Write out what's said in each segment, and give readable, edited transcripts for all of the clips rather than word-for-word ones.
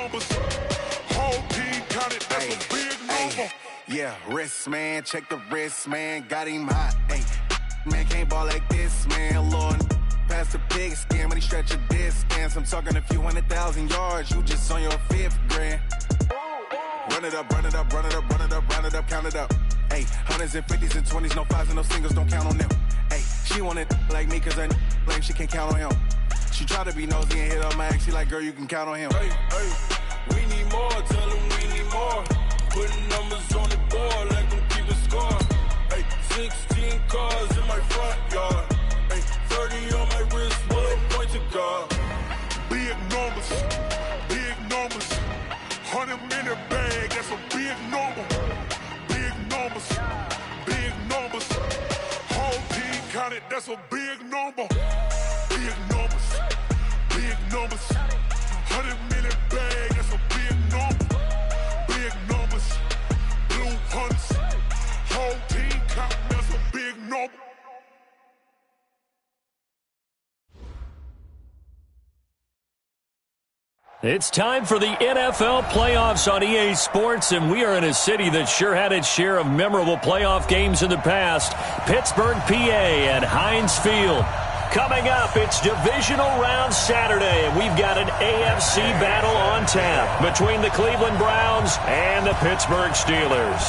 numbers. Whole team counted, that's a big number. Yeah, wrist, man, check the wrist, man, got him hot. Hey, man, can't ball like this, man, Lord. Past the pig skin, but he stretch a distance. I'm talking a few 100,000 yards, you just on your 5th grand. Run it up, run it up, run it up, run it up, run it up, count it up. Hey, hundreds and 50s and 20s, no 5s and no singles, don't count on them. Hey, she want it like me, cause her blame, she can't count on him. She try to be nosy and hit on my ex, she like, girl, you can count on him. Hey, we need more, tell them we need more. Putting numbers on the board, like them keep a score. Hey, 16 cars in my front yard. Hey, 30 on my wrist, one point to guard. Big numbers, 100 minute bag, that's a big number. Big numbers, whole team counted, that's a big number. Big numbers, 100 minute bag, that's a big number. Big numbers, blue hunts, whole team counting, that's a big number. It's time for the NFL playoffs on EA Sports, and we are in a city that sure had its share of memorable playoff games in the past. Pittsburgh, PA at Heinz Field. Coming up, it's divisional round Saturday, and we've got an AFC battle on tap between the Cleveland Browns and the Pittsburgh Steelers.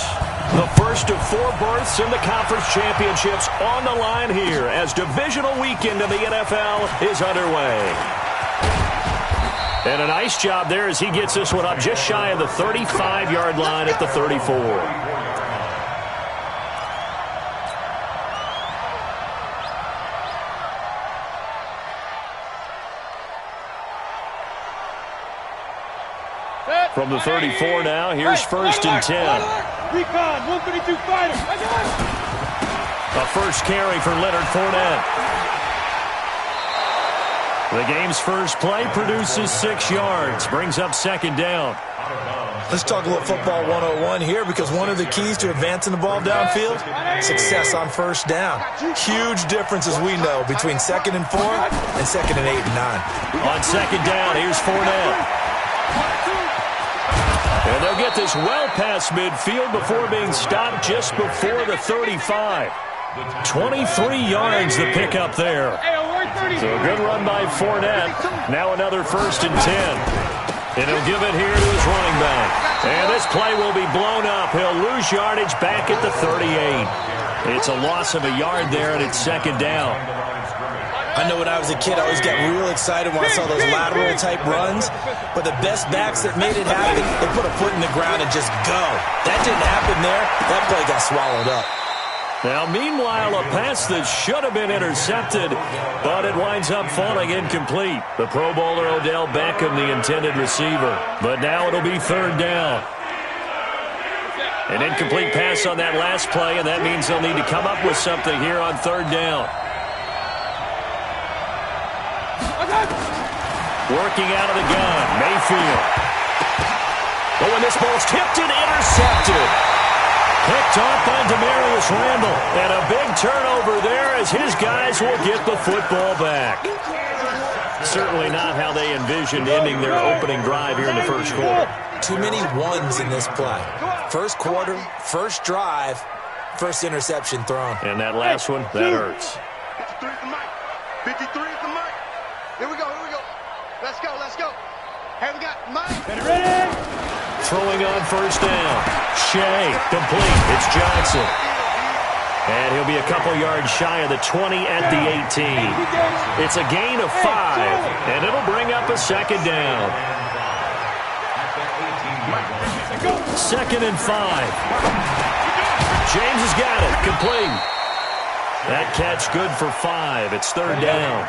The first of 4 berths in the conference championships on the line here as divisional weekend of the NFL is underway. And a nice job there as he gets this one up just shy of the 35-yard line at the 34. From the 34 now, here's 1st and 10. Recon, 132 fighter. A first carry for Leonard Fournette. The game's first play produces 6 yards, brings up 2nd down. Let's talk a little football 101 here, because one of the keys to advancing the ball downfield, success on 1st down. Huge difference, as we know, between 2nd and 4 and 2nd and 8 and 9. On 2nd down, here's Fournette. And they'll get this well past midfield before being stopped just before the 35. 23 yards the pickup there. So a good run by Fournette. Now another 1st and 10. And he'll give it here to his running back. And this play will be blown up. He'll lose yardage back at the 38. It's a loss of a yard there, and it's 2nd down. I know when I was a kid, I always got real excited when I saw those lateral-type runs. But the best backs that made it happen, they put a foot in the ground and just go. That didn't happen there. That play got swallowed up. Now, meanwhile, a pass that should have been intercepted, but it winds up falling incomplete. The Pro Bowler Odell Beckham, the intended receiver. But now it'll be 3rd down. An incomplete pass on that last play, and that means they'll need to come up with something here on 3rd down. Working out of the gun, Mayfield. Oh, and this ball's tipped and intercepted. Picked off by Demarius Randall. And a big turnover there as his guys will get the football back. Certainly not how they envisioned ending their opening drive here in the 1st quarter. Too many ones in this play. 1st quarter, 1st drive, 1st interception thrown. And that last one, that hurts. 53 is the mic. 53 is the mic. Here we go, here we go. Let's go, let's go. Here we got Mike. Ready? Throwing on 1st down. Shea, complete. It's Johnson. And he'll be a couple yards shy of the 20 at the 18. It's a gain of 5, and it'll bring up a 2nd down. 2nd and 5. James has got it. Complete. That catch good for 5. It's 3rd down.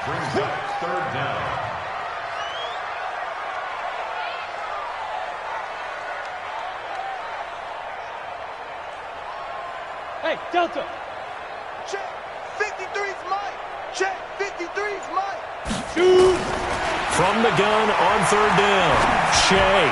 Brings up 3rd down. Hey, Delta. Check. 53's Mike. Check. 53's Mike. Shoot. From the gun on 3rd down. Shea.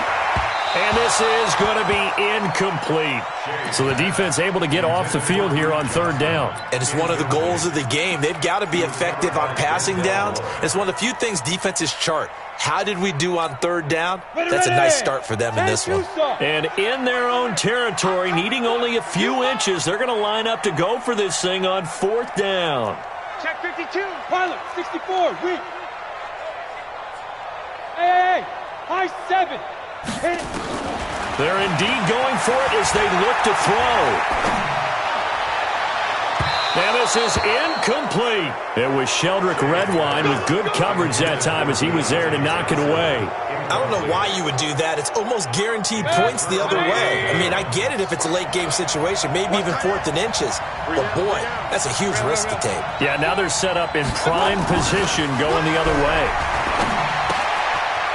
And this is going to be incomplete. So the defense able to get off the field here on third down. And it's one of the goals of the game. They've got to be effective on passing downs. It's one of the few things defenses chart. How did we do on third down? That's a nice start for them in this one. And in their own territory, needing only a few inches, they're going to line up to go for this thing on fourth down. Check 52. Pilot, 64. Weak. Hey, high 7. Hit it. They're indeed going for it as they look to throw. And this is incomplete. It was Sheldrick Redwine with good coverage that time as he was there to knock it away. I don't know why you would do that. It's almost guaranteed points the other way. I mean, I get it if it's a late game situation, maybe even 4th and inches. But, boy, that's a huge risk to take. Yeah, now they're set up in prime position going the other way.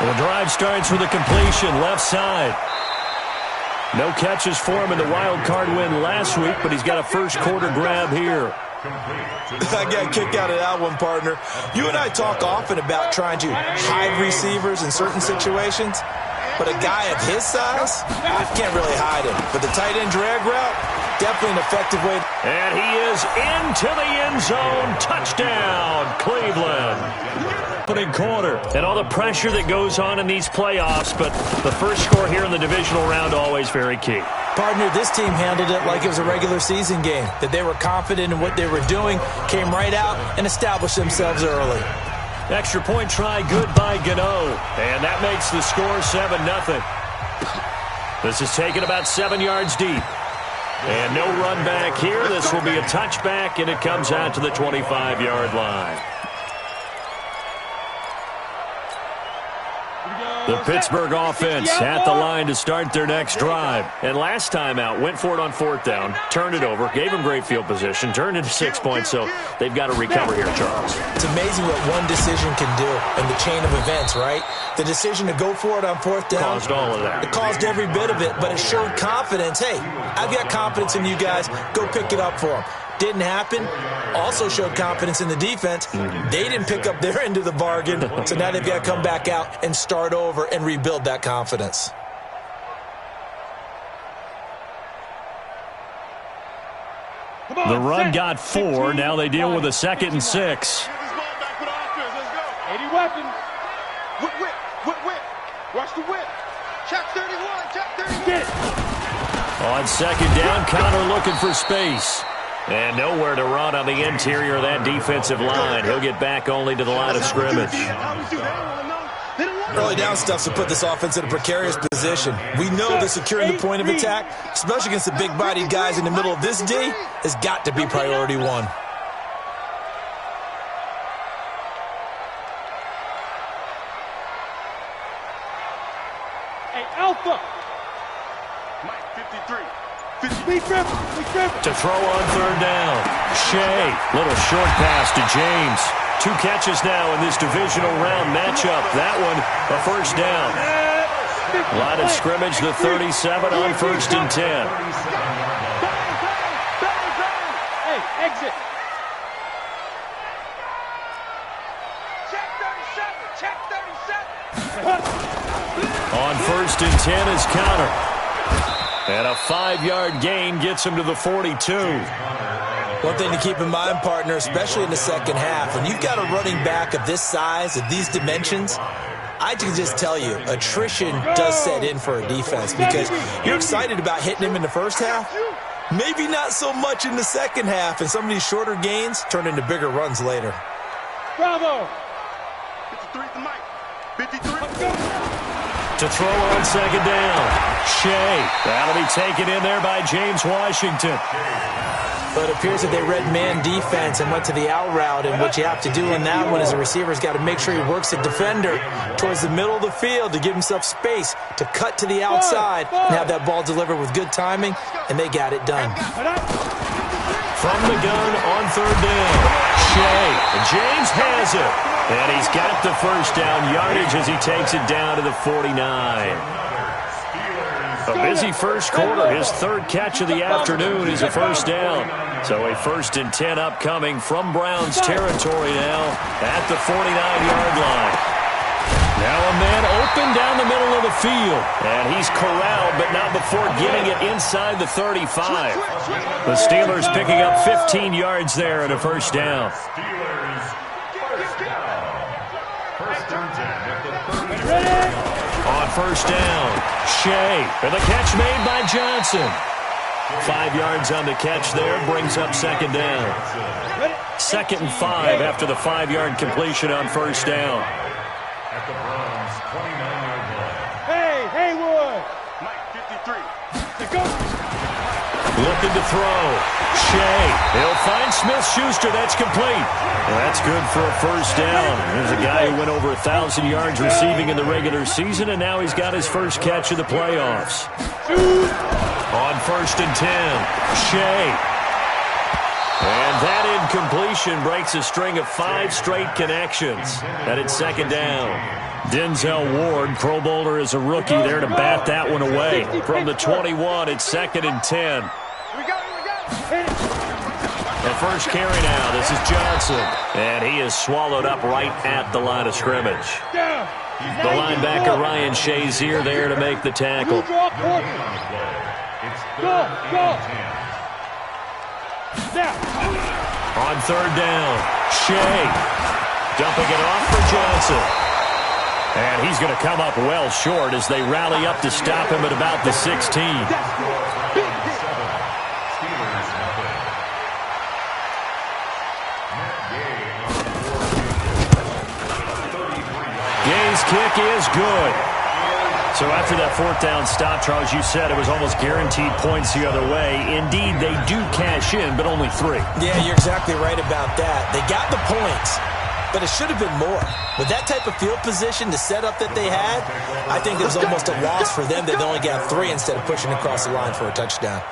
Well, the drive starts with a completion left side. No catches for him in the wild card win last week, but he's got a first quarter grab here. I got a kick out of that one, partner. You and I talk often about trying to hide receivers in certain situations, but a guy of his size, can't really hide him. But the tight end drag route, definitely an effective way. And he is into the end zone. Touchdown, Cleveland. Opening quarter. And all the pressure that goes on in these playoffs, but the first score here in the divisional round always very key. Partner, this team handled it like it was a regular season game, that they were confident in what they were doing, came right out and established themselves early. Extra point try, good by Gano. And that makes the score 7-0. This is taken about 7 yards deep. And no run back here. This will be a touchback, and it comes out to the 25-yard line. The Pittsburgh offense at the line to start their next drive. And last time out, went for it on fourth down, turned it over, gave them great field position, turned into 6 points, so they've got to recover here, Charles. It's amazing what one decision can do in the chain of events, right? The decision to go for it on fourth down. Caused all of that. It caused every bit of it, but it showed confidence. Hey, I've got confidence in you guys. Go pick it up for them. Didn't happen. Also showed confidence in the defense. They didn't pick up their end of the bargain, so now they've got to come back out and start over and rebuild that confidence. The run got 4. Now they deal with a 2nd and 6. 80 weapons. Whip. Watch the whip. Check 31. Check 31. Get it. On 2nd down, Connor looking for space. And nowhere to run on the interior of that defensive line. He'll get back only to the line of scrimmage. Early down stuff to put this offense in a precarious position. We know that securing the point of attack, especially against the big-bodied guys in the middle of this D, has got to be priority one. Hey, Alpha. Mike, 53. To throw on third down. Shea, little short pass to James. 2 catches now in this divisional round matchup. That one, a first down. Line of scrimmage, the 37 on 1st and 10. Hey, exit. Check 37. On 1st and 10 is Connor. And a 5-yard gain gets him to the 42. One thing to keep in mind, partner, especially in the second half, when you've got a running back of this size, of these dimensions, I can just tell you, attrition does set in for a defense because you're excited about hitting him in the first half. Maybe not so much in the second half, and some of these shorter gains turn into bigger runs later. Bravo. 53 to Mike. 53. To throw on 2nd down. Shea. That'll be taken in there by James Washington. But it appears that they read man defense and went to the out route, and what you have to do in that one is the receiver's got to make sure he works the defender towards the middle of the field to give himself space to cut to the outside and have that ball delivered with good timing, and they got it done. From the gun on 3rd down. Shea. James has it. And he's got the first down yardage as he takes it down to the 49. A busy first quarter. His 3rd catch of the afternoon is a first down. So a 1st and 10 upcoming from Browns territory now at the 49-yard line. Now a man open down the middle of the field. And he's corralled, but not before getting it inside the 35. The Steelers picking up 15 yards there and a first down. On first down, Shea, and the catch made by Johnson. 5 yards on the catch there, brings up second down. 2nd and 5 after the 5-yard completion on first down. At the Browns' 29-yard line. Hey, Haywood! Mike, 53. Let's go! Looking to throw. Shea. He'll find Smith-Schuster. That's complete. Well, that's good for a first down. There's a guy who went over 1,000 yards receiving in the regular season, and now he's got his first catch of the playoffs. On 1st and 10, Shea. And that incompletion breaks a string of 5 straight connections. And it's second down. Denzel Ward, Pro Bowler as a rookie, there to bat that one away. From the 21, it's 2nd and 10. Here we go. And first carry now, this is Johnson. And he is swallowed up right at the line of scrimmage. The linebacker, Ryan Shazier, there to make the tackle. Go! Now. On 3rd down, Shea. Dumping it off for Johnson. And he's going to come up well short as they rally up to stop him at about the 16. Gay's kick is good. So after that 4th down stop, Charles, you said it was almost guaranteed points the other way. Indeed, they do cash in, but only 3. Yeah, you're exactly right about that. They got the points, but it should have been more. With that type of field position, the setup that they had, I think it was almost a loss for them that they only got 3 instead of pushing across the line for a touchdown.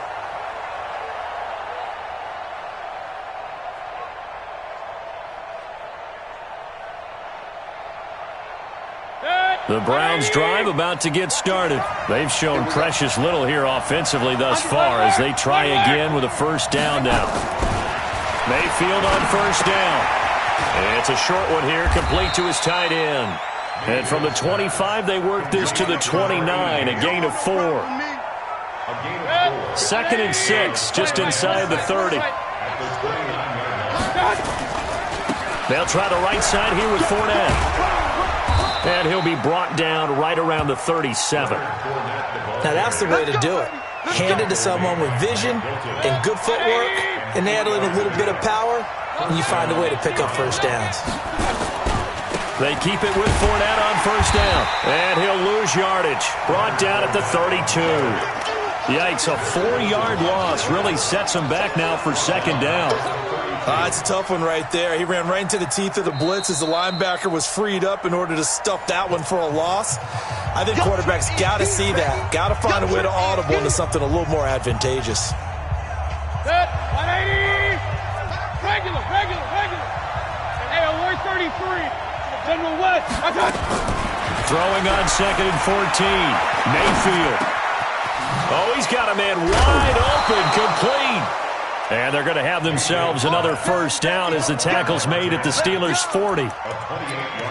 The Browns drive about to get started. They've shown precious little here offensively thus far as they try again with a first down now. Mayfield on first down. It's a short one here, complete to his tight end. And from the 25, they work this to the 29, a gain of 4. 2nd and 6, just inside the 30. They'll try the right side here with Fournette. And he'll be brought down right around the 37. Now that's the way to do it. Hand it to someone with vision and good footwork, and add a little bit of power, and you find a way to pick up first downs. They keep it with Fournette on first down. And he'll lose yardage. Brought down at the 32. Yikes, a 4-yard loss really sets him back now for second down. It's a tough one right there. He ran right into the teeth of the blitz as the linebacker was freed up in order to stuff that one for a loss. I think quarterbacks got to see that. Got to find a way to audible into something a little more advantageous. Set, 180. Regular. Hey, alert 33. General West. Throwing on 2nd and 14. Mayfield. Oh, he's got a man wide open, complete. And they're going to have themselves another first down as the tackle's made at the Steelers' 40.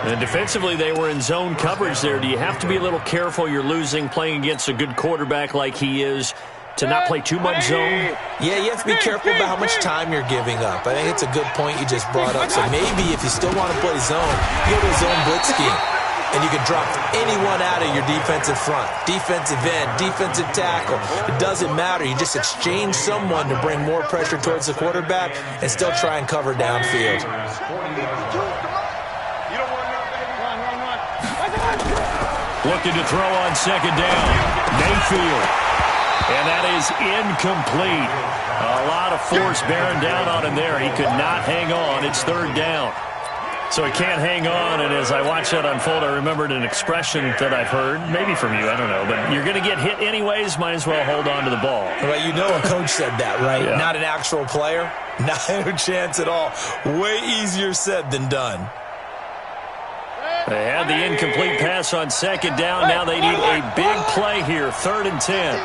And defensively, they were in zone coverage there. Do you have to be a little careful you're losing playing against a good quarterback like he is to not play too much zone? Yeah, you have to be careful about how much time you're giving up. I think it's a good point you just brought up. So maybe if you still want to play zone, you go to a zone blitz scheme. And you can drop anyone out of your defensive front, defensive end, defensive tackle. It doesn't matter. You just exchange someone to bring more pressure towards the quarterback and still try and cover downfield. Looking to throw on second down. Mayfield. And that is incomplete. A lot of force bearing down on him there. He could not hang on. It's third down. So he can't hang on, and as I watched that unfold, I remembered an expression that I've heard, maybe from you, I don't know, but you're going to get hit anyways, might as well hold on to the ball. Well, you know a coach said that, right? Yeah. Not an actual player? No chance at all. Way easier said than done. They had the incomplete pass on second down. Now they need a big play here, 3rd and 10.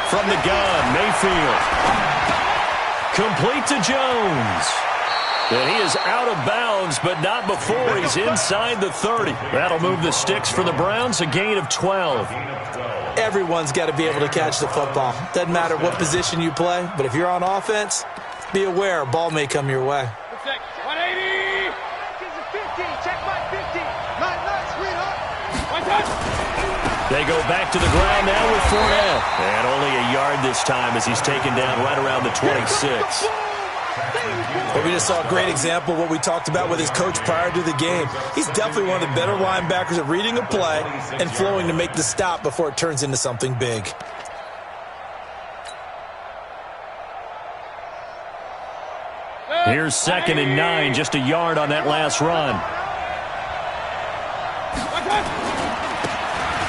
From the gun, Mayfield. Complete to Jones. And he is out of bounds, but not before he's inside the 30. That'll move the sticks for the Browns, a gain of 12. Everyone's got to be able to catch the football. Doesn't matter what position you play, but if you're on offense, be aware a ball may come your way. 180! Check my 50. Nice, sweetheart. One touch! They go back to the ground now with Fournette. And only a yard this time as he's taken down right around the 26. Well, we just saw a great example of what we talked about with his coach prior to the game. He's definitely one of the better linebackers at reading a play and flowing to make the stop before it turns into something big. Here's 2nd and 9, just a yard on that last run.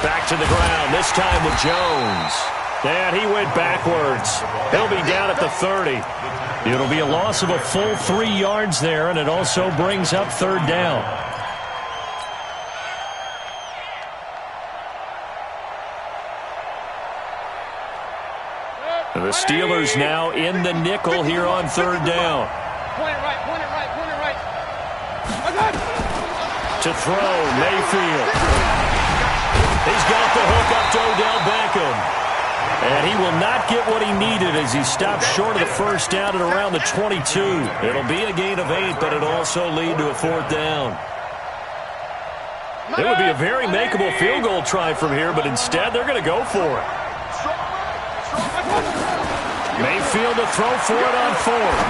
Back to the ground, this time with Jones. And he went backwards. He'll be down at the 30. It'll be a loss of a full 3 yards there, and it also brings up 3rd down. The Steelers now in the nickel here on 3rd down. Point it right. To throw, Mayfield. He's got the hook up to Odell Beckham. And he will not get what he needed as he stopped short of the 1st down at around the 22. It'll be a gain of 8, but it'll also lead to a 4th down. It would be a very makeable field goal try from here, but instead they're going to go for it. Mayfield to throw for it on 4th.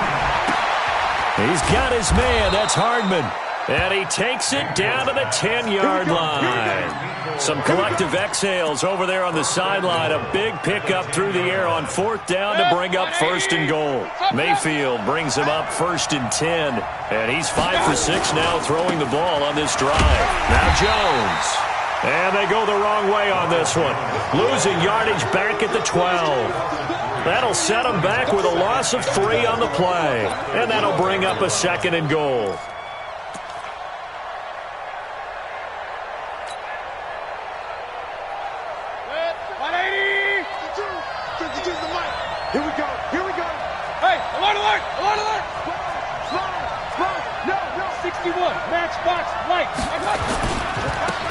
He's got his man. That's Hardman. And he takes it down to the 10-yard line. Some collective exhales over there on the sideline. A big pickup through the air on 4th down to bring up 1st and goal. Mayfield brings him up 1st and 10. And he's 5 for 6 now throwing the ball on this drive. Now Jones. And they go the wrong way on this one. Losing yardage back at the 12. That'll set them back with a loss of 3 on the play. And that'll bring up a 2nd and goal. Here we go. Hey, alert! No. 61, matchbox, light.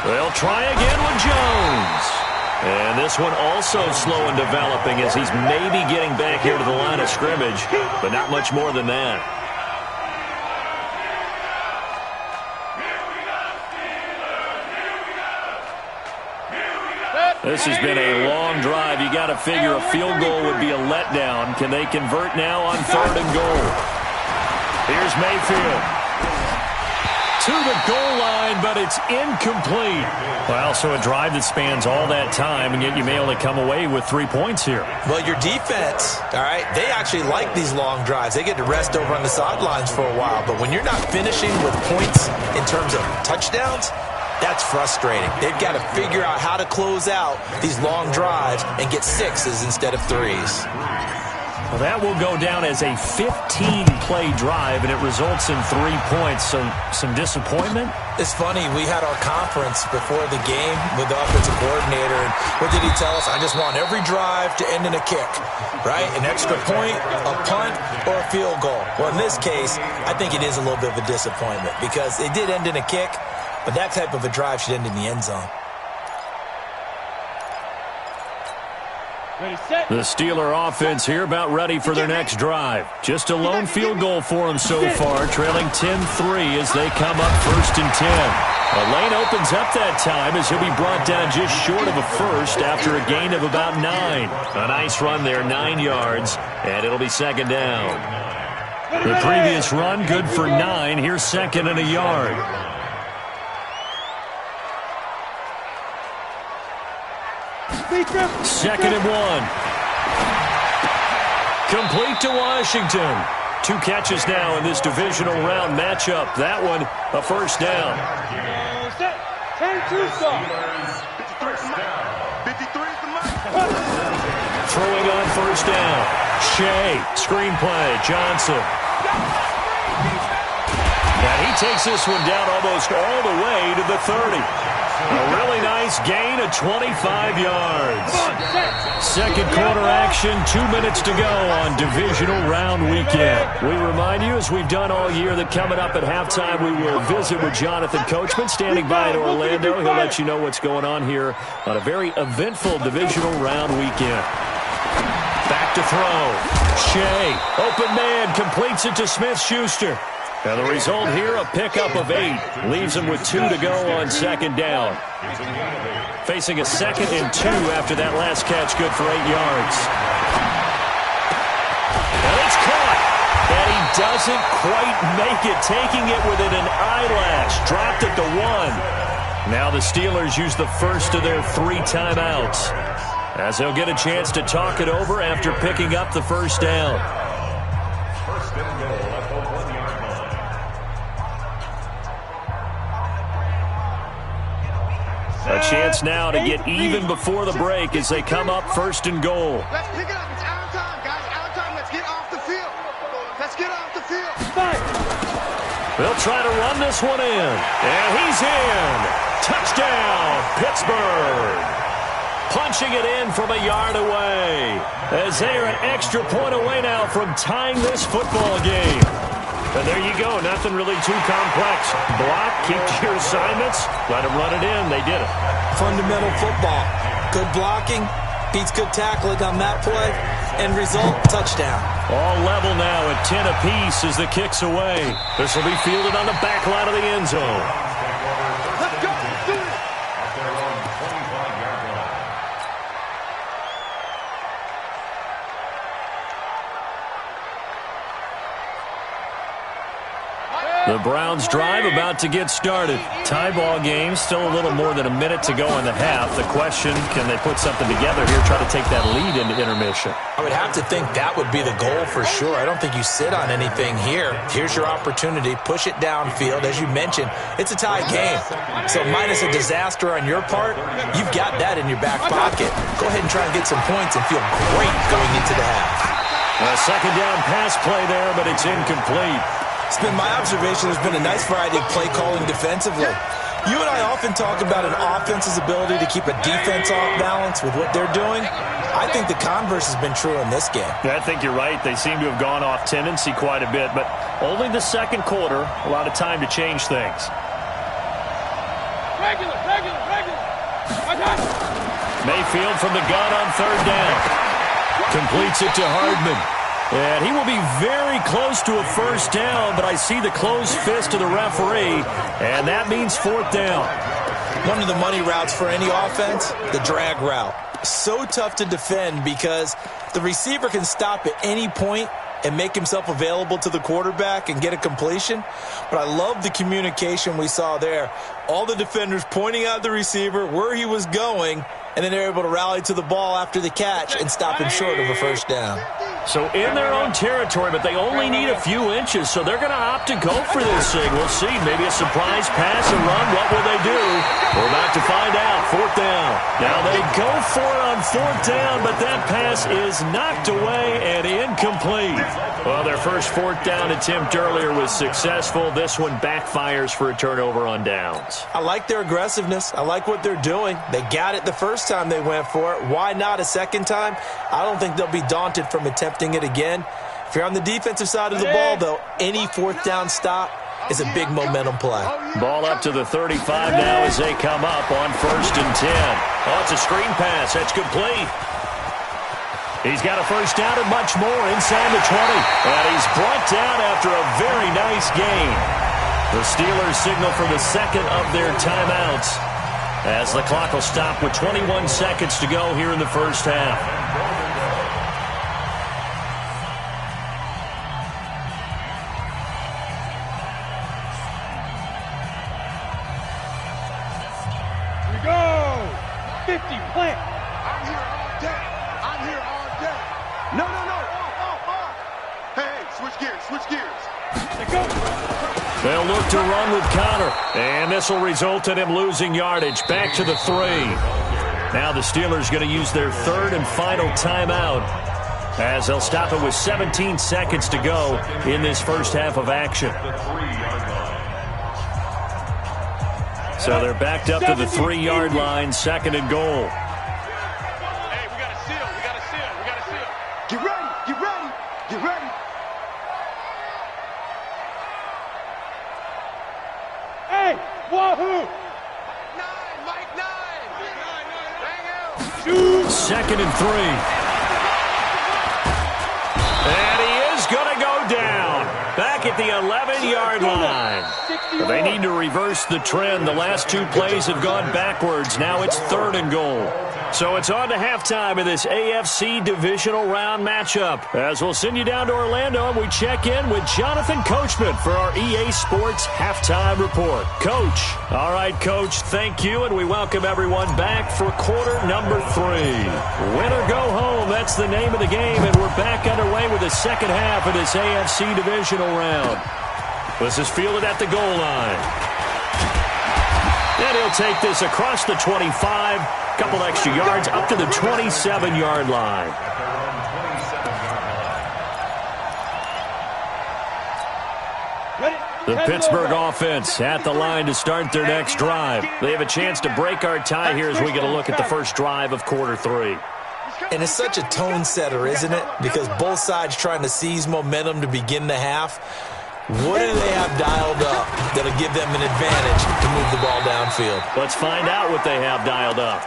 They'll try again with Jones. And this one also slow in developing as he's maybe getting back here to the line of scrimmage, but not much more than that. This has been a long drive. You got to figure a field goal would be a letdown. Can they convert now on 3rd and goal? Here's Mayfield. To the goal line, but it's incomplete. Well, so a drive that spans all that time, and yet you may only come away with 3 points here. Well, your defense, all right, they actually like these long drives. They get to rest over on the sidelines for a while. But when you're not finishing with points in terms of touchdowns, that's frustrating. They've got to figure out how to close out these long drives and get 6s instead of 3s. Well, that will go down as a 15-play drive, and it results in 3 points. So some disappointment? It's funny. We had our conference before the game with the offensive coordinator, and what did he tell us? I just want every drive to end in a kick, right? An extra point, a punt, or a field goal. Well, in this case, I think it is a little bit of a disappointment because it did end in a kick, but that type of a drive should end in the end zone. The Steeler offense here about ready for their next drive. Just a lone field goal for them so far, trailing 10-3 as they come up 1st and 10. A lane opens up that time as he'll be brought down just short of a 1st after a gain of about 9. A nice run there, 9 yards, and it'll be 2nd down. The previous run good for 9. Here's 2nd and a yard. 2nd and 1. Complete to Washington. 2 catches now in this divisional round matchup. That one, a 1st down. Set. 10-2 stop. 53 is the mark. Throwing on 1st down. Shea, screenplay, Johnson. And he takes this one down almost all the way to the 30. A really nice gain of 25 yards. Second quarter action, 2 minutes to go on divisional round weekend. We remind you, as we've done all year, that coming up at halftime, we will visit with Jonathan Coachman standing by in Orlando. He'll let you know what's going on here on a very eventful divisional round weekend. Back to throw. Shea, open man, completes it to Smith-Schuster. And the result here, a pickup of 8. Leaves him with 2 to go on second down. Facing a 2nd and 2 after that last catch, good for 8 yards. And it's caught. And he doesn't quite make it, taking it within an eyelash. Dropped it to 1. Now the Steelers use the first of their 3 timeouts, as they'll get a chance to talk it over after picking up the first down. A chance now to get even before the break as they come up 1st and goal. Let's pick it up. It's our time, guys. Our time. Let's get off the field. Let's get off the field. They'll try to run this one in. And he's in. Touchdown, Pittsburgh. Punching it in from a yard away, as they are an extra point away now from tying this football game. And there you go. Nothing really too complex. Block, keep to your assignments, let them run it in. They did it. Fundamental football. Good blocking beats good tackling on that play. End result, touchdown. All level now at 10 apiece as the kick's away. This will be fielded on the back line of the end zone. Let's go. Do it. The Browns drive about to get started. Tie ball game, still a little more than a minute to go in the half. The question, can they put something together here, try to take that lead into intermission? I would have to think that would be the goal for sure. I don't think you sit on anything here. Here's your opportunity. Push it downfield. As you mentioned, it's a tie game. So minus a disaster on your part, you've got that in your back pocket. Go ahead and try and get some points and feel great going into the half. A second down pass play there, but it's incomplete. It's been my observation there's been a nice variety of play calling defensively. You and I often talk about an offense's ability to keep a defense off balance with what they're doing. I think the converse has been true in this game. Yeah, I think you're right. They seem to have gone off tendency quite a bit, but only the second quarter, a lot of time to change things. Regular. Mayfield from the gun on third down. Completes it to Hardman. And he will be very close to a first down, but I see the closed fist of the referee, and that means 4th down. One of the money routes for any offense, the drag route. So tough to defend because the receiver can stop at any point and make himself available to the quarterback and get a completion. But I love the communication we saw there. All the defenders pointing out the receiver, where he was going, and then they're able to rally to the ball after the catch and stop him short of a first down. So in their own territory, but they only need a few inches, so they're going to opt to go for this thing. We'll see. Maybe a surprise pass and run. What will they do? We're about to find out. 4th down. Now they go for it on 4th down, but that pass is knocked away and incomplete. Well, their first 4th down attempt earlier was successful. This one backfires for a turnover on downs. I like their aggressiveness. I like what they're doing. They got it the first time they went for it. Why not a second time? I don't think they'll be daunted from attempting it again. If you're on the defensive side of the ball, though, any 4th down stop is a big momentum play. Ball up to the 35 now as they come up on 1st and 10. Oh, it's a screen pass. That's complete. He's got a first down and much more inside the 20. And he's brought down after a very nice gain. The Steelers signal for the second of their timeouts, as the clock will stop with 21 seconds to go here in the first half. Here we go. 50, plant. I'm here all day. No. Hey, switch gears. Let go. They'll look to run with Connor, and this will result in him losing yardage. Back to the 3. Now the Steelers going to use their 3rd and final timeout, as they'll stop it with 17 seconds to go in this first half of action. So they're backed up to the 3-yard line, second and goal. Hey, we got to seal. We got to seal. We got to seal. Get ready. Get ready. Get ready. Hey, wahoo! Mike 9. Bang out. Second and 3. And he is going to go down. Back at the 11-yard line. They need to reverse the trend. The last 2 plays have gone backwards. Now it's third and goal. So it's on to halftime of this AFC divisional round matchup. As we'll send you down to Orlando, and we check in with Jonathan Coachman for our EA Sports halftime report. Coach. All right, Coach, thank you, and we welcome everyone back for quarter number 3. Win or go home, that's the name of the game, and we're back underway with the second half of this AFC divisional round. This is fielded at the goal line. And he'll take this across the 25, couple extra yards, up to the 27-yard line. The Pittsburgh offense at the line to start their next drive. They have a chance to break our tie here as we get a look at the first drive of quarter 3. And it's such a tone setter, isn't it? Because both sides trying to seize momentum to begin the half. What do they have dialed up that'll give them an advantage to move the ball downfield? Let's find out what they have dialed up.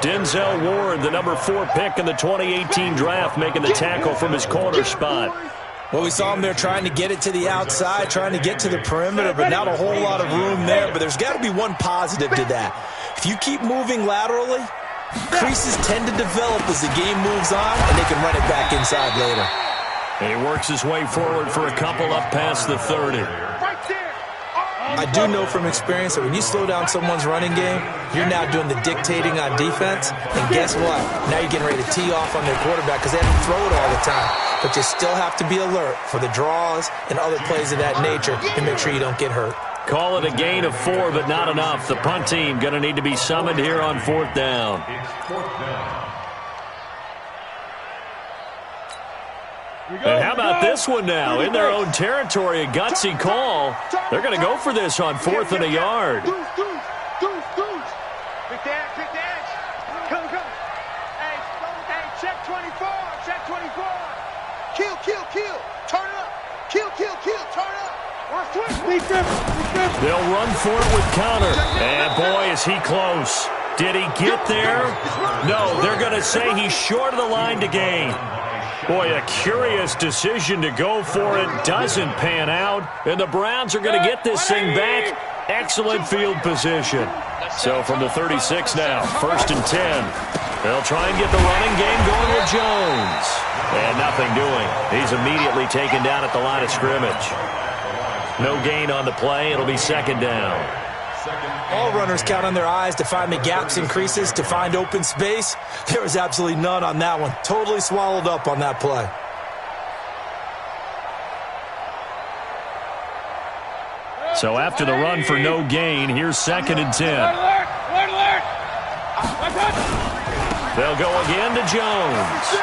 Denzel Ward, the number 4 pick in the 2018 draft, making the tackle from his corner spot. Well, we saw him there trying to get it to the outside, trying to get to the perimeter, but not a whole lot of room there. But there's got to be one positive to that. If you keep moving laterally, creases tend to develop as the game moves on, and they can run it back inside later. And he works his way forward for a couple up past the 30. I do know from experience that when you slow down someone's running game, you're now doing the dictating on defense. And guess what? Now you're getting ready to tee off on their quarterback because they have to throw it all the time. But you still have to be alert for the draws and other plays of that nature to make sure you don't get hurt. Call it a gain of 4, but not enough. The punt team going to need to be summoned here on 4th down. And how about this one now? In their own territory, a gutsy call. They're going to go for this on 4th and a yard. Quick dash. Come. Hey, check 24. Check 24. Kill. Turn it up. Kill. Turn it up. They'll run for it with counter. And boy, is he close. Did he get there? No, they're going to say he's short of the line to gain. Boy, a curious decision to go for it. Doesn't pan out. And the Browns are going to get this thing back. Excellent field position. So from the 36 now, 1st and 10. They'll try and get the running game going with Jones. And nothing doing. He's immediately taken down at the line of scrimmage. No gain on the play. It'll be 2nd down. All runners count on their eyes to find the gaps and creases, to find open space. There was absolutely none on that one. Totally swallowed up on that play. So after the run for no gain, here's 2nd and 10. They'll go again to Jones.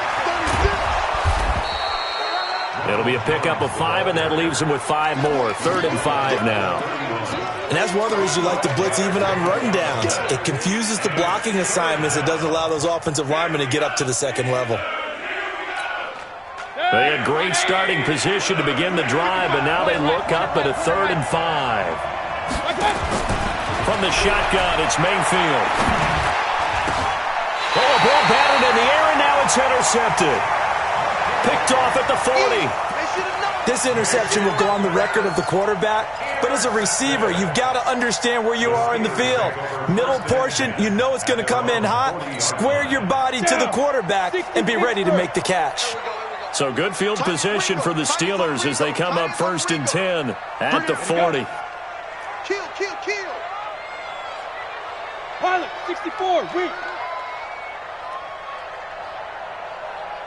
It'll be a pickup of 5, and that leaves them with 5 more. 3rd and 5 now. And that's one of the reasons you like to blitz even on run downs. It confuses the blocking assignments. It doesn't allow those offensive linemen to get up to the 2nd level. They had great starting position to begin the drive, but now they look up at a 3rd and 5. From the shotgun, it's Mayfield. Oh, a ball batted in the air, and now it's intercepted. Picked off at the 40. This interception will go on the record of the quarterback, but as a receiver, you've got to understand where you are in the field. Middle portion, you know it's going to come in hot. Square your body to the quarterback and be ready to make the catch. So good field position for the Steelers as they come up 1st and 10 at the 40. Kill. Pilot, 64, weak.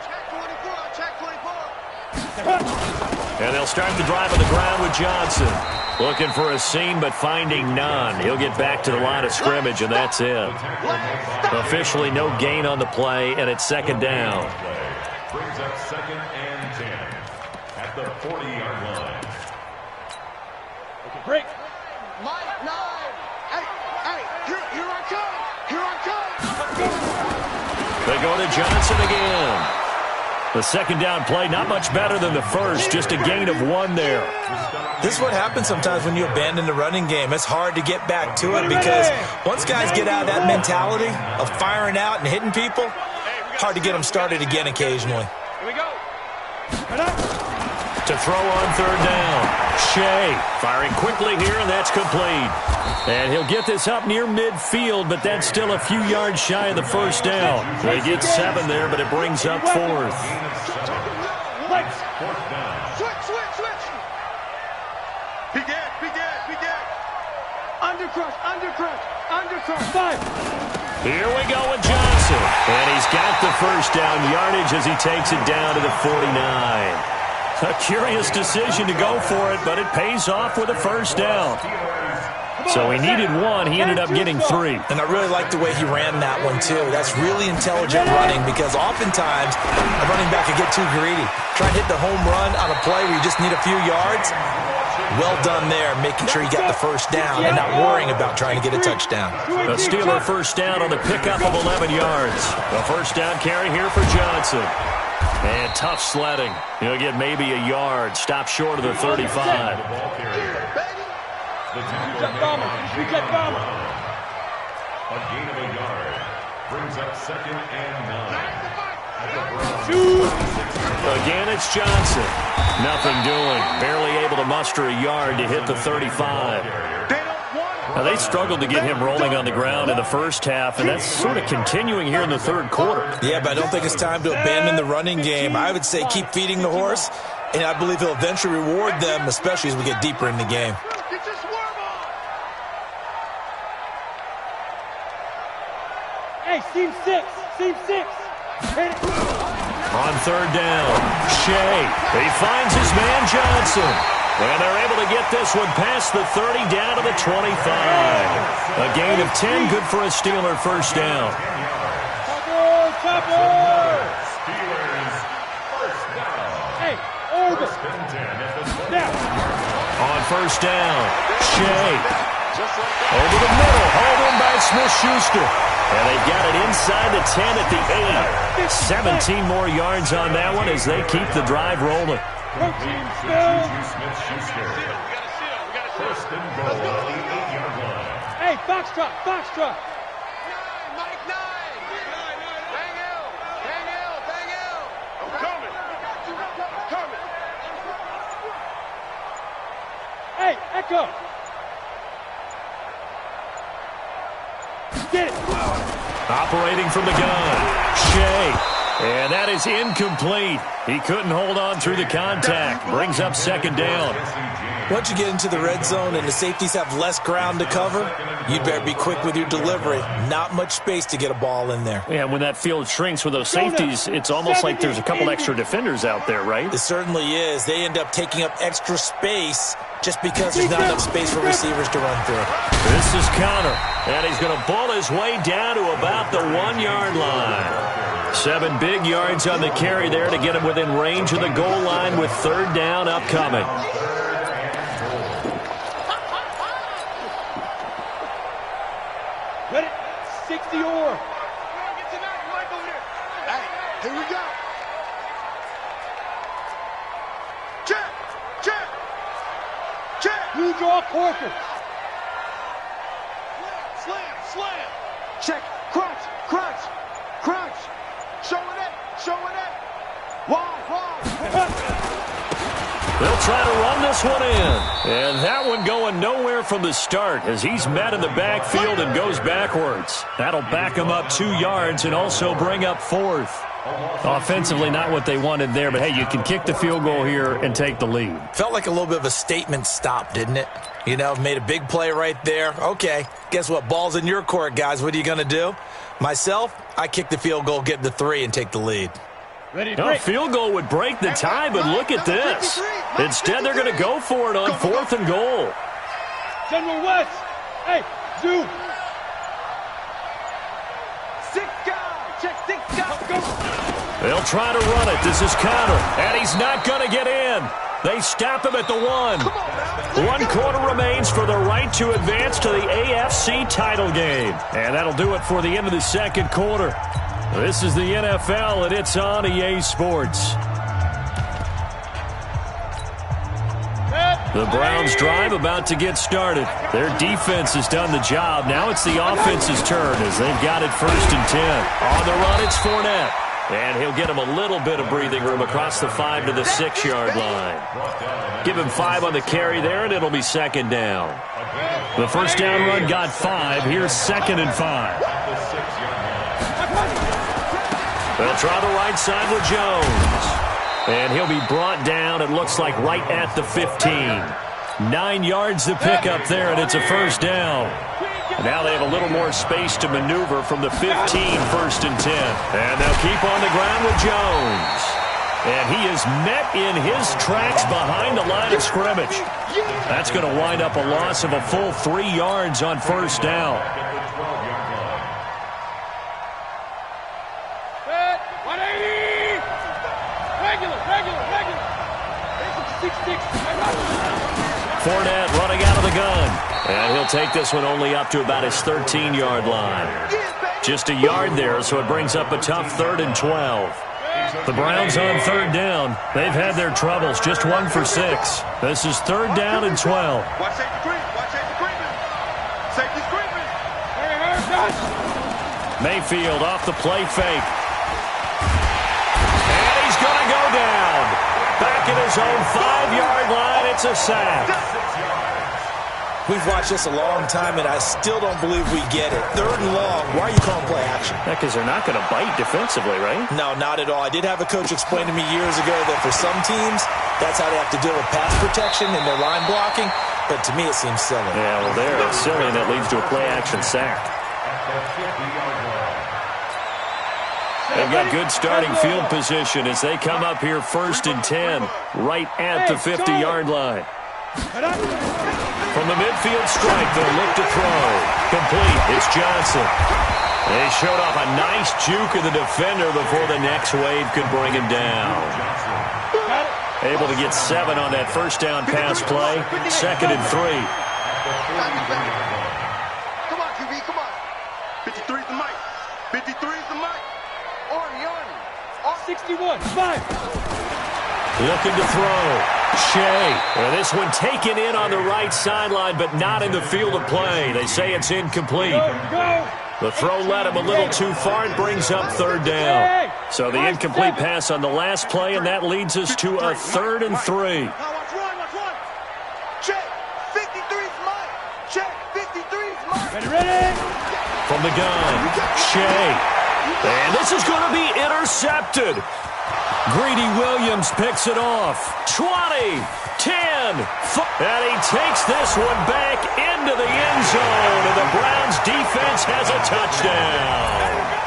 Check 24. And they'll start the drive on the ground with Johnson. Looking for a seam, but finding none. He'll get back to the line of scrimmage, and that's it. Officially no gain on the play, and it's 2nd down. Brings up 2nd and 10 at the 40-yard line. Okay, break. Mike 9. Hey, Hey, here I come. Here I come. They go to Johnson again. The second down play, not much better than the first, just a gain of 1 there. This is what happens sometimes when you abandon the running game. It's hard to get back to it because once guys get out of that mentality of firing out and hitting people, hard to get them started again occasionally. Here we go. To throw on third down. Shea firing quickly here, and that's complete. And he'll get this up near midfield, but that's still a few yards shy of the first down. They get 7 there, but it brings up 4th. Switch. Be dead. Undercrush. 5. Here we go with Johnson. And he's got the first down yardage as he takes it down to the 49. A curious decision to go for it, but it pays off with a first down. So he needed 1. He ended up getting 3. And I really like the way he ran that one, too. That's really intelligent running because oftentimes a running back can get too greedy. Try to hit the home run on a play where you just need a few yards. Well done there, making sure you got the first down and not worrying about trying to get a touchdown. A Steeler first down on the pickup of 11 yards. A first down carry here for Johnson. And tough sledding. He'll get maybe a yard. Stop short of the 35. Reset bomber. A gain of a yard brings up 2nd and 9. Again, it's Johnson. Nothing doing. Barely able to muster a yard to hit the 35. Now, they struggled to get him rolling on the ground in the first half, and that's sort of continuing here in the third quarter. Yeah, but I don't think it's time to abandon the running game. I would say keep feeding the horse, and I believe he'll eventually reward them, especially as we get deeper in the game. Hey, seam 6. Hit it. On third down, Shea. He finds his man Johnson. And they're able to get this one past the 30 down to the 25. A gain of 10, good for a Steeler first down. Steelers first down. Hey, Orbit. Now. On first down, Shea. Over the middle, hauled in by Smith-Schuster. And they've got it inside the 10 at the 8. 17 more yards on that one as they keep the drive rolling. Smith-Schuster. First and goal at the 8-yard line. Hey, Foxtrot. Mike 9. Bang L. I'm coming. Hey, Echo. Get it. Operating from the gun, Shea. And that is incomplete. He couldn't hold on through the contact. Brings up second down. Once you get into the red zone and the safeties have less ground to cover, you'd better be quick with your delivery. Not much space to get a ball in there. Yeah, when that field shrinks with those safeties, it's almost like there's a couple extra defenders out there, right? It certainly is. They end up taking up extra space just because there's not enough space for receivers to run through. This is Connor, and he's going to ball his way down to about the 1-yard line. 7 big yards on the carry there to get him within range of the goal line with third down upcoming. Let it. 60 or. Hey, here we go. Check. You draw Corker. Slam. Check. Crunch. Showing it. Wide. They'll try to run this one in. And that one going nowhere from the start as he's met in the backfield and goes backwards. That'll back him up 2 yards and also bring up 4th. Offensively, not what they wanted there, but hey, you can kick the field goal here and take the lead. Felt like a little bit of a statement stop, didn't it? You know, made a big play right there. Okay, guess what? Ball's in your court, guys. What are you going to do? Myself, I kick the field goal, get the 3, and take the lead. Ready, A field goal would break the tie, but look at this. Instead, they're going to go for it on 4th and goal. General West. Hey, Zoo. 6 guys. Check 6 guys. Go. They'll try to run it. This is Connor, and he's not going to get in. They stop him at the 1. 1 quarter remains for the right to advance to the AFC title game. And that'll do it for the end of the second quarter. This is the NFL, and it's on EA Sports. The Browns drive about to get started. Their defense has done the job. Now it's the offense's turn as they've got it 1st and 10. On the run, it's Fournette. And he'll get him a little bit of breathing room across the 5 to the 6-yard line. Give him 5 on the carry there, and it'll be 2nd down. The first down run got 5. Here's 2nd and 5. They'll try the right side with Jones. And he'll be brought down, it looks like, right at the 15. 9 yards to pick up there, and it's a 1st down. Now they have a little more space to maneuver from the 15, 1st and 10. And they'll keep on the ground with Jones. And he is met in his tracks behind the line of scrimmage. That's going to wind up a loss of a full 3 yards on 1st down. Fournette running out of the gun. And he'll take this one only up to about his 13-yard line. Just a yard there, so it brings up a tough 3rd and 12. The Browns on 3rd down. They've had their troubles, just 1 for 6. This is 3rd down and 12. Watch safety creeping. Watch safety creeping. Safety's creeping. Mayfield off the play fake. And he's going to go down. Back at his own 5-yard line, it's a sack. We've watched this a long time, and I still don't believe we get it. 3rd and long. Why are you calling play action? Yeah, because they're not going to bite defensively, right? No, not at all. I did have a coach explain to me years ago that for some teams, that's how they have to deal with pass protection and their line blocking. But to me, it seems silly. Yeah, well, there, it's silly, and that leads to a play-action sack. They've got good starting field position as they come up here 1st and 10, right at the 50-yard line. From the midfield strike, they'll look to throw. Complete, it's Johnson. They showed off a nice juke of the defender before the next wave could bring him down. Able to get 7 on that 1st down pass play. 2nd and 3. Come on, QB, come on. 53's the mic. 53's the mic. Arnie. 61, 5. Looking to throw. Shea. And this one taken in on the right sideline, but not in the field of play. They say it's incomplete. The throw led him a little too far and brings up 3rd down. So the incomplete pass on the last play, and that leads us to a 3rd and 3. Watch one. Check. 53's mic. Check. 53's mic. Ready? From the gun, Shea. And this is going to be intercepted. Greedy Williams picks it off. 20, 10, and he takes this one back into the end zone, and the Browns defense has a touchdown.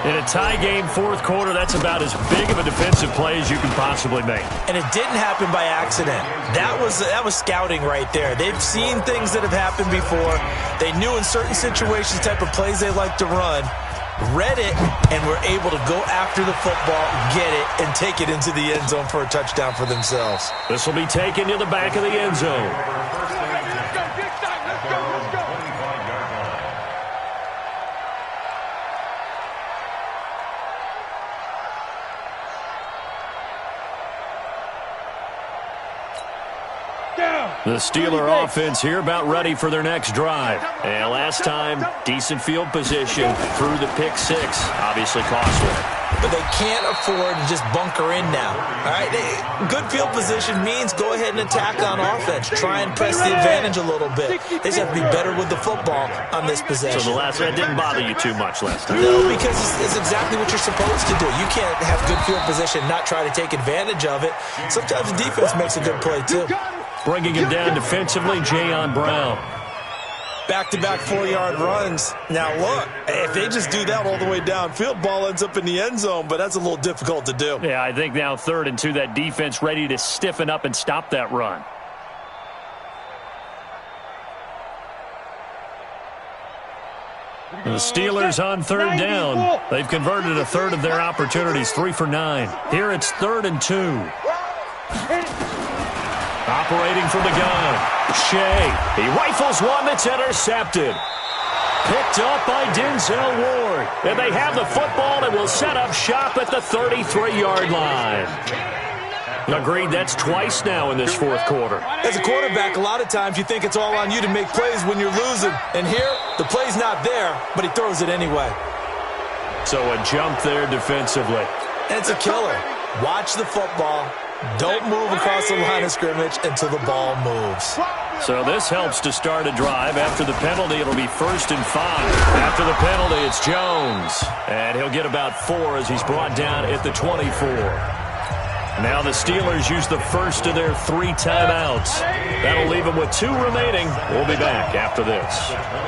In a tie game 4th quarter, that's about as big of a defensive play as you can possibly make. And it didn't happen by accident. That was scouting right there. They've seen things that have happened before. They knew in certain situations the type of plays they like to run, read it, and were able to go after the football, get it, and take it into the end zone for a touchdown for themselves. This will be taken to the back of the end zone. The Steeler offense here about ready for their next drive. And last time, decent field position through the pick 6. Obviously costly. But they can't afford to just bunker in now. All right, good field position means go ahead and attack on offense. Try and press the advantage a little bit. They just have to be better with the football on this possession. So the last that didn't bother you too much last time? No, because it's exactly what you're supposed to do. You can't have good field position and not try to take advantage of it. Sometimes the defense makes a good play too. Bringing him down defensively, Jayon Brown. Back-to-back 4-yard runs. Now, look, if they just do that all the way downfield, ball ends up in the end zone, but that's a little difficult to do. Yeah, I think now 3rd and 2, that defense ready to stiffen up and stop that run. The Steelers on 3rd down. They've converted a 1/3 of their opportunities, 3 for 9. Here it's 3rd and 2. Operating from the gun, Shea. He rifles one that's intercepted. Picked up by Denzel Ward. And they have the football and will set up shop at the 33-yard line. Agreed, that's twice now in this fourth quarter. As a quarterback, a lot of times you think it's all on you to make plays when you're losing. And here, the play's not there, but he throws it anyway. So a jump there defensively. And it's a killer. Watch the football. Don't move across the line of scrimmage until the ball moves. So this helps to start a drive. After the penalty, it'll be 1st and 5. After the penalty, it's Jones. And he'll get about 4 as he's brought down at the 24. Now the Steelers use the first of their 3 timeouts. That'll leave them with 2 remaining. We'll be back after this.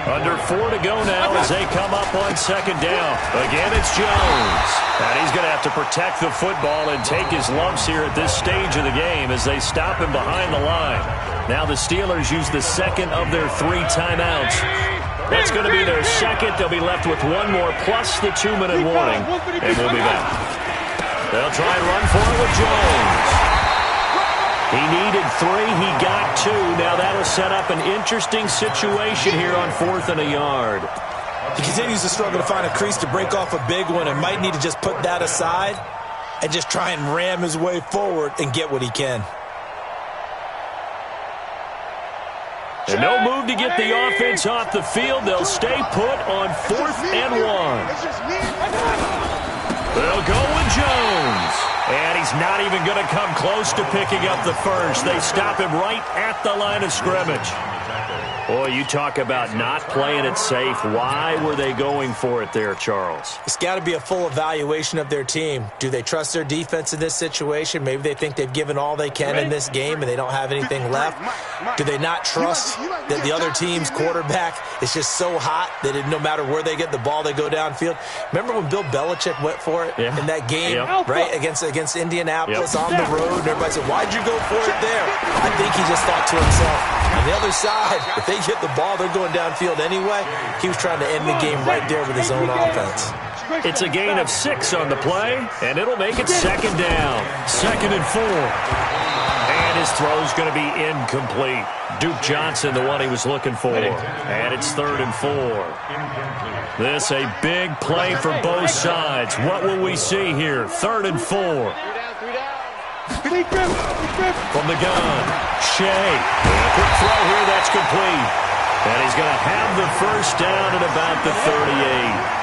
Under 4 to go now as they come up on 2nd down. Again, it's Jones. And he's going to have to protect the football and take his lumps here at this stage of the game as they stop him behind the line. Now the Steelers use the second of their 3 timeouts. That's going to be their second. They'll be left with 1 more plus the 2-minute warning. And we'll be back. They'll try and run for it with Jones. He needed 3. He got 2. Now that'll set up an interesting situation here on 4th and a yard. He continues to struggle to find a crease to break off a big one and might need to just put that aside and just try and ram his way forward and get what he can. And no move to get the offense off the field. They'll stay put on 4th and 1. They'll go with Jones. And he's not even going to come close to picking up the first. They stop him right at the line of scrimmage. Boy, you talk about not playing it safe. Why were they going for it there, Charles? It's got to be a full evaluation of their team. Do they trust their defense in this situation? Maybe they think they've given all they can in this game and they don't have anything left. Do they not trust that the other team's quarterback is just so hot that no matter where they get the ball, they go downfield? Remember when Bill Belichick went for it in that game, right, against Indianapolis on the road? And everybody said, why'd you go for it there? I think he just thought to himself, on the other side, if they get the ball, they're going downfield anyway. He was trying to end the game right there with his own offense. It's a gain of 6 on the play, and it'll make it 2nd down. 2nd and 4. And his throw's going to be incomplete. Duke Johnson, the one he was looking for. And it's 3rd and 4. This a big play for both sides. What will we see here? 3rd and 4. From the gun, Shea. A quick throw here, that's complete. And he's going to have the first down at about the 38.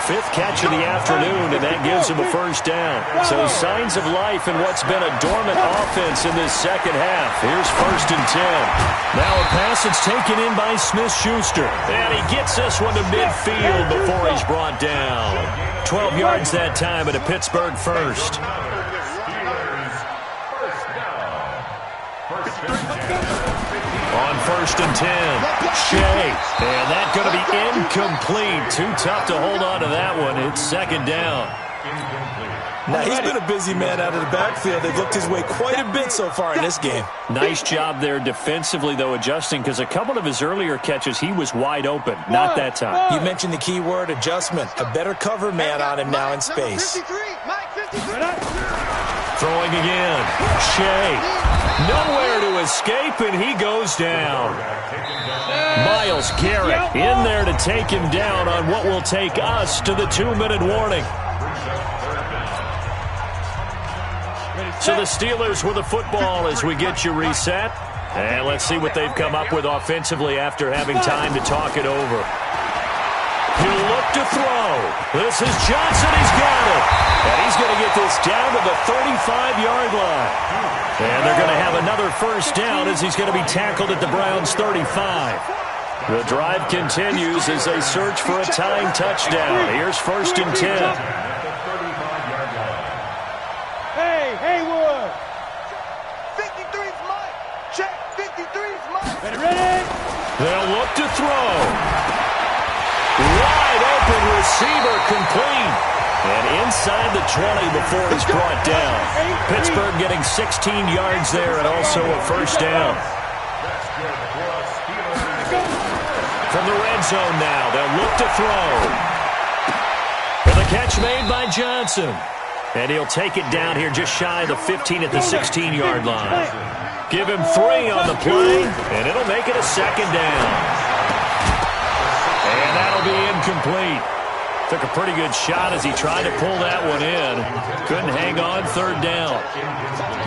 5th catch of the afternoon, and that gives him a first down. So signs of life in what's been a dormant offense in this second half. Here's 1st and 10. Now a pass that's taken in by Smith-Schuster. And he gets this one to midfield before he's brought down. 12 yards that time at a Pittsburgh first. On 1st and 10, Shea. And that's going to be incomplete. Too tough to hold on to that one. It's 2nd down. Now, he's been a busy man out of the backfield. They've looked his way quite a bit so far in this game. Nice job there defensively, though, adjusting, because a couple of his earlier catches, he was wide open. Not that time. You mentioned the key word, adjustment. A better cover man on him now in space. Throwing again. Shea. Nowhere to escape, and he goes down. Myles Garrett in there to take him down on what will take us to the 2-minute warning. So the Steelers with the football as we get you reset. And let's see what they've come up with offensively after having time to talk it over. He'll look to throw. This is Johnson. He's got it. And he's going to get this down to the 35-yard line. And they're going to have another first down as he's going to be tackled at the Browns' 35. The drive continues as they search for a tying touchdown. Here's 1st and 10. Hey, Haywood. 53's Mike. Check. 53's Mike. Ready? They'll look to throw. Wide open receiver complete. And inside the 20 before he's brought down. Pittsburgh getting 16 yards there and also a first down. From the red zone now, they'll look to throw. And the catch made by Johnson. And he'll take it down here just shy of the 15 at the 16-yard line. Give him 3 on the play, and it'll make it a second down. And that'll be incomplete. Took a pretty good shot as he tried to pull that one in. Couldn't hang on, third down.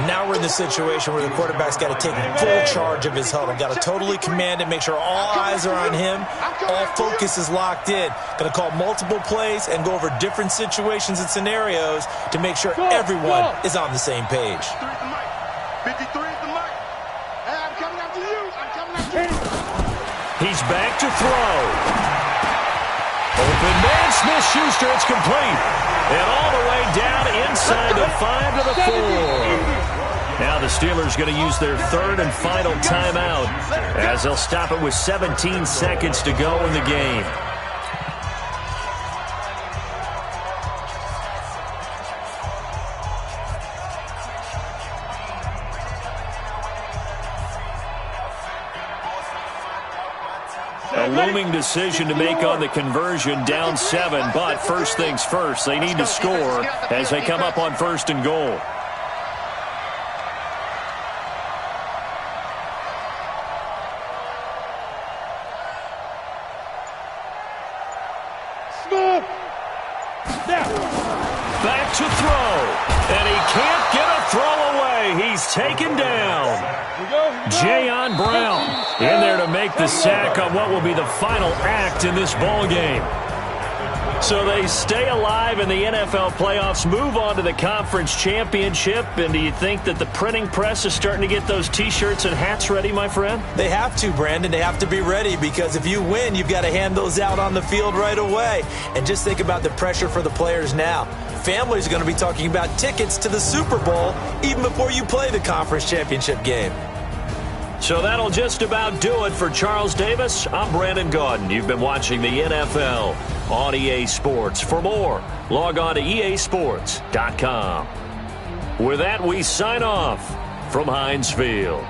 Now we're in the situation where the quarterback's got to take full charge of his huddle. Got to totally command it, make sure all eyes are on him. All focus is locked in. Going to call multiple plays and go over different situations and scenarios to make sure everyone is on the same page. 53 is the mic. Hey, I'm coming after you. I'm coming after you. He's back to throw. Open man, Smith-Schuster, it's complete. And all the way down inside the 5 to the 4. Now the Steelers going to use their third and final timeout as they'll stop it with 17 seconds to go in the game. A looming decision to make on the conversion, down 7, but first things first, they need to score as they come up on 1st and goal. Back to throw, and he can't get a throw away. He's taken down. Jayon Brown in there to make the sack on what will be the final act in this ball game. So they stay alive in the NFL playoffs, move on to the conference championship. And do you think that the printing press is starting to get those T-shirts and hats ready, my friend? They have to, Brandon. They have to be ready because if you win, you've got to hand those out on the field right away. And just think about the pressure for the players now. Families are going to be talking about tickets to the Super Bowl even before you play the conference championship game. So that'll just about do it for Charles Davis. I'm Brandon Gaudin. You've been watching the NFL on EA Sports. For more, log on to easports.com. With that, we sign off from Heinz Field.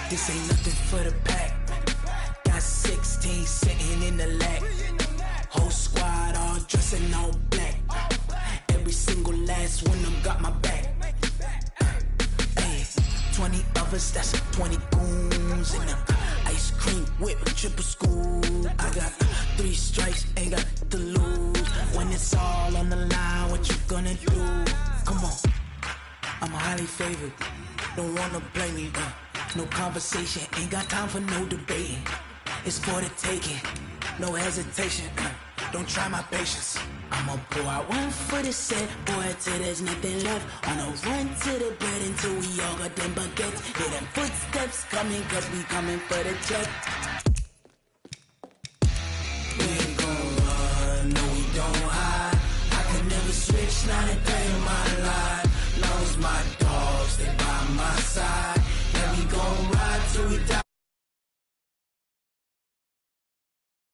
This ain't nothing for the pack. Got 16 sitting in the lag. Whole squad all dressing all black. Every single last one of them got my back. Hey, 20 of us, that's 20 goons in them. Ice cream whip, triple scoop. I got 3 strikes, ain't got to lose. When it's all on the line, what you gonna do? Come on, I'm highly favored. Don't wanna blame me, no conversation, ain't got time for no debating. It's for the taking, no hesitation. Don't try my patience. I'ma pour out one for the set, boy, till there's nothing left. On a run to the bread until we all got them baguettes. Hear them footsteps coming, cause we coming for the check. now they paying my line. Now it's my